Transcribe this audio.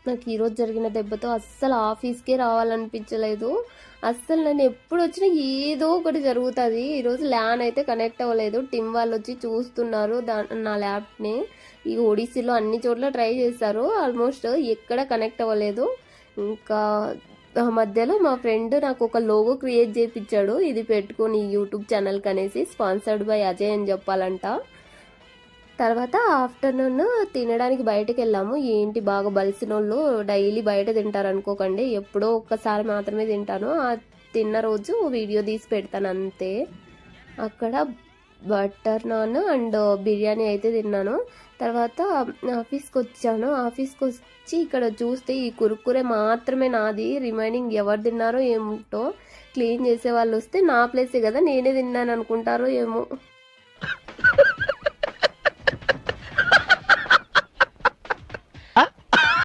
నాకు ఈరోజు జరిగిన దెబ్బతో అస్సలు ఆఫీస్కే రావాలనిపించలేదు. అస్సలు నేను ఎప్పుడు వచ్చినా ఏదో ఒకటి జరుగుతుంది. ఈరోజు ల్యాన్ అయితే కనెక్ట్ అవ్వలేదు. టిమ్ వాళ్ళు వచ్చి చూస్తున్నారు నా ల్యాప్ని. ఈ ఒడిస్సీలో అన్ని చోట్ల ట్రై చేశారు, ఆల్మోస్ట్ ఎక్కడ కనెక్ట్ అవ్వలేదు. ఇంకా ఆ మధ్యలో మా ఫ్రెండ్ నాకు ఒక లోగో క్రియేట్ చేయించాడు, ఇది పెట్టుకొని యూట్యూబ్ ఛానల్కి అనేసి, స్పాన్సర్డ్ బై అజయ్ అని చెప్పాలంట. తర్వాత ఆఫ్టర్నూన్ తినడానికి బయటకు వెళ్ళాము. ఏంటి బాగా బలిసిన వాళ్ళు డైలీ బయట తింటారు అనుకోకండి, ఎప్పుడో ఒక్కసారి మాత్రమే తింటాను. ఆ తిన్న రోజు వీడియో తీసి పెడతాను అంతే. అక్కడ బటర్ నాన్ అండ్ బిర్యానీ అయితే తిన్నాను. తర్వాత ఆఫీస్కి వచ్చాను. ఆఫీస్కి వచ్చి ఇక్కడ చూస్తే ఈ కురుకురే మాత్రమే నాది, రిమైనింగ్ ఎవరు తిన్నారో ఏమిటో. క్లీన్ చేసే వాళ్ళు వస్తే నా ప్లేసే కదా, నేనే తిన్నాను అనుకుంటారో ఏమో.